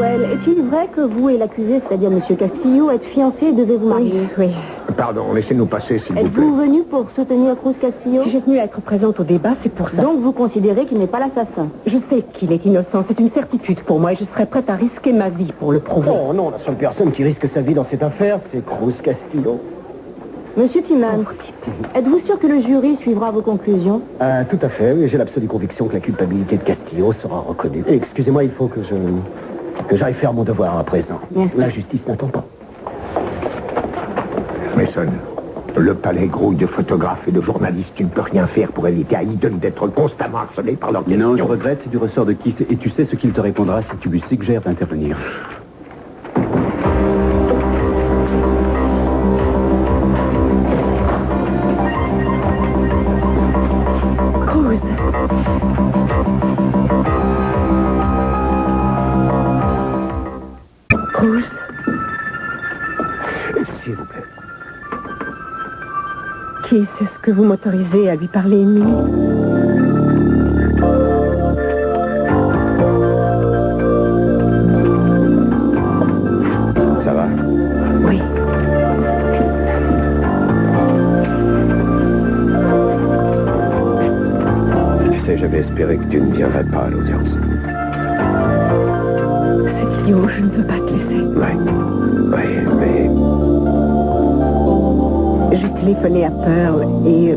Maxwell, est-il vrai que vous et l'accusé, c'est-à-dire M. Castillo, êtes fiancés et devez vous marier? Oui. Pardon, laissez-nous passer, s'il vous plaît. Êtes-vous venu pour soutenir Cruz Castillo? Si j'ai tenu à être présente au débat, c'est pour ça. Donc vous considérez qu'il n'est pas l'assassin? Je sais qu'il est innocent, c'est une certitude pour moi et je serais prête à risquer ma vie pour le prouver. Non, non, la seule personne qui risque sa vie dans cette affaire, c'est Cruz Castillo. Monsieur Timmons, êtes-vous sûr que le jury suivra vos conclusions? Tout à fait, oui, j'ai l'absolue conviction que la culpabilité de Castillo sera reconnue. Et excusez-moi, il faut que j'aille faire mon devoir à présent. Merci. La justice n'attend pas. Mason, le palais grouille de photographes et de journalistes. Tu ne peux rien faire pour éviter à Eden d'être constamment harcelé par leurs questions. Non, je regrette, c'est du ressort de qui c'est. Et tu sais ce qu'il te répondra si tu lui suggères d'intervenir. Cruz. Cruz. S'il vous plaît. Qui est-ce que vous m'autorisez à lui parler une minute? Ça va? Oui. Tu sais, j'avais espéré que tu ne viendrais pas à l'audience. C'est idiot, je ne peux pas te laisser. Ouais, mais... J'ai téléphoné à Pearl et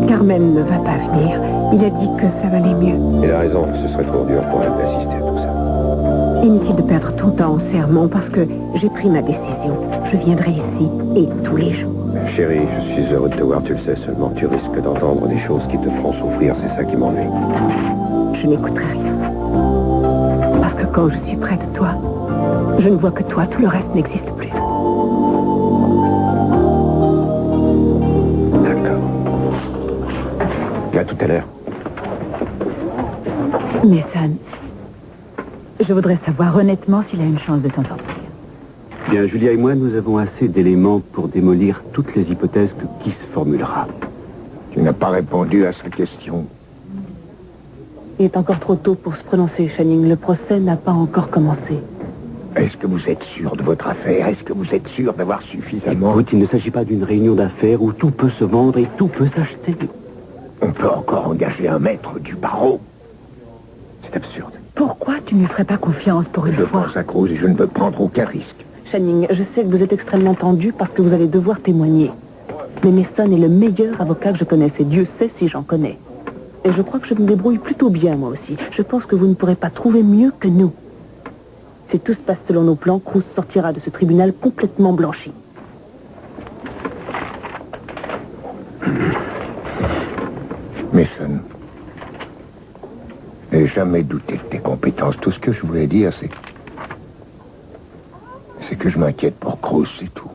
Carmen ne va pas venir. Il a dit que ça valait mieux. Il a raison, ce serait trop dur pour elle d'assister à tout ça. Inutile de perdre ton temps en sermon parce que j'ai pris ma décision. Je viendrai ici et tous les jours. Chérie, je suis heureux de te voir, tu le sais, seulement tu risques d'entendre des choses qui te feront souffrir, c'est ça qui m'ennuie. Je n'écouterai rien. Parce que quand je suis près de toi, je ne vois que toi, tout le reste n'existe plus. D'accord. À tout à l'heure. Mais ça, je voudrais savoir honnêtement s'il a une chance de s'en sortir. Bien, Julia et moi, nous avons assez d'éléments pour démolir toutes les hypothèses que Kiss formulera. Tu n'as pas répondu à sa question. Il est encore trop tôt pour se prononcer, Channing. Le procès n'a pas encore commencé. Est-ce que vous êtes sûr de votre affaire? Est-ce que vous êtes sûr d'avoir suffisamment... Écoute, il ne s'agit pas d'une réunion d'affaires où tout peut se vendre et tout peut s'acheter. On peut encore engager un maître du barreau. C'est absurde. Pourquoi tu ne lui ferais pas confiance pour une Je fois? pense à Cruz et je ne veux prendre aucun risque. Channing, je sais que vous êtes extrêmement tendu parce que vous allez devoir témoigner. Mais Mason est le meilleur avocat que je connaisse et Dieu sait si j'en connais. Et je crois que je me débrouille plutôt bien, moi aussi. Je pense que vous ne pourrez pas trouver mieux que nous. Si tout se passe selon nos plans, Cruz sortira de ce tribunal complètement blanchi. Mason, n'ai jamais douté de tes compétences. Tout ce que je voulais dire, c'est que je m'inquiète pour Cruz, c'est tout.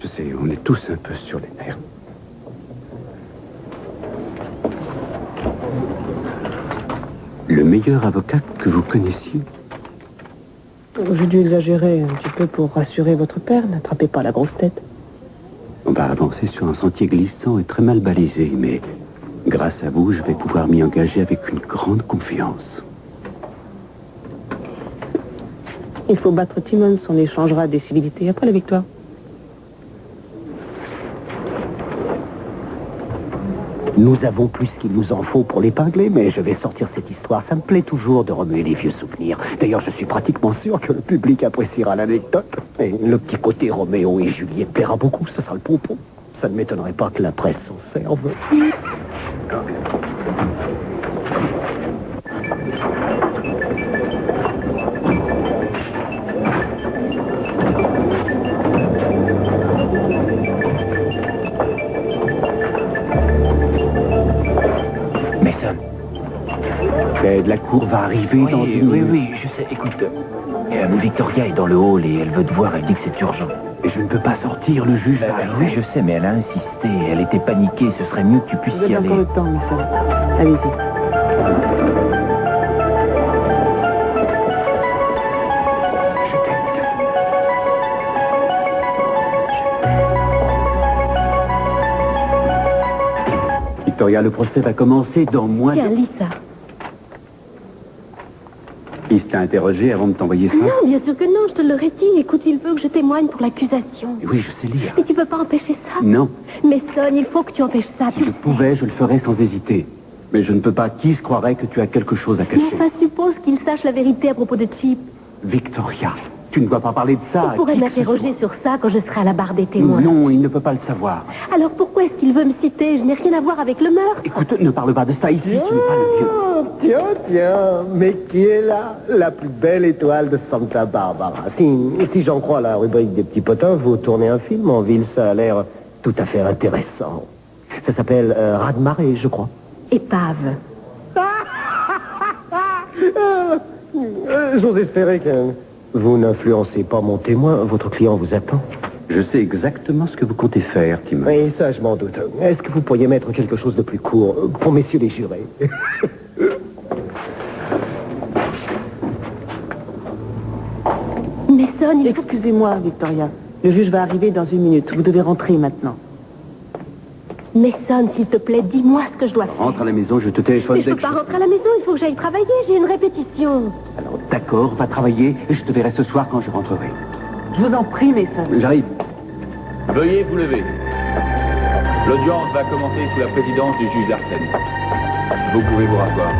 Je sais, on est tous un peu sur les nerfs. Le meilleur avocat que vous connaissiez? J'ai dû exagérer un petit peu pour rassurer votre père. N'attrapez pas la grosse tête. On va avancer sur un sentier glissant et très mal balisé, mais grâce à vous, je vais pouvoir m'y engager avec une grande confiance. Il faut battre Timmons, on échangera des civilités après la victoire. Nous avons plus qu'il nous en faut pour l'épingler, mais je vais sortir cette histoire. Ça me plaît toujours de remuer les vieux souvenirs. D'ailleurs, je suis pratiquement sûr que le public appréciera l'anecdote. Et le petit côté Roméo et Juliette plaira beaucoup, ça sera le pompon. Ça ne m'étonnerait pas que la presse s'en serve. De la cour va arriver dans une... Oui, je sais. Écoute, Victoria est dans le hall et elle veut te voir. Elle dit que c'est urgent. Et je ne peux pas sortir, le juge va arriver. Oui, je sais, mais elle a insisté. Elle était paniquée. Ce serait mieux que tu puisses Vous avez y aller. encore le temps, Mason. Allez-y. Victoria, le procès va commencer dans moins Tiens, de... lis ça. Ici, qui t'a interrogé avant de t'envoyer ça? Non, bien sûr que non, je te l'aurais dit. Écoute, il veut que je témoigne pour l'accusation. Oui, je sais lire. Mais tu peux pas empêcher ça. Non, Mais Son, il faut que tu empêches ça. si tu je le sais. pouvais, je le ferais sans hésiter. Mais je ne peux pas. Qui se croirait que tu as quelque chose à Mais cacher? enfin, suppose qu'il sache la vérité à propos de Chip. Victoria, tu ne dois pas parler de ça. Il pourrait qui que ce m'interroger sur ça quand je serai à la barre des soit. témoins. Non, il ne peut pas le savoir. Alors pourquoi est-ce qu'il veut me citer? Je n'ai rien à voir avec le meurtre. Écoute, ne parle pas de ça ici, tu n'es pas le vieux. Tiens, mais qui est là? La plus belle étoile de Santa Barbara. Si j'en crois la rubrique des petits potins, vous tournez un film en ville, ça a l'air tout à fait intéressant. Ça s'appelle Raz-de-marée, je crois. Épave. J'ose espérer que vous n'influencez pas mon témoin. Votre client vous attend. Je sais exactement ce que vous comptez faire, Tim. Oui, ça, je m'en doute. Est-ce que vous pourriez mettre quelque chose de plus court pour messieurs les jurés? Mais Son, il faut... Excusez-moi, Victoria. Le juge va arriver dans 1 minute. Vous devez rentrer maintenant. Mais Son, s'il te plaît, dis-moi ce que je dois faire. Rentre à la maison, je te téléphone Mais je dès peux que pas rentrer à la maison, il faut que j'aille travailler, j'ai une répétition. Alors, d'accord, va travailler et je te verrai ce soir quand je rentrerai. Je vous en prie, Mason. J'arrive. Veuillez vous lever. L'audience va commencer sous la présidence du juge Larsen. Vous pouvez vous rasseoir.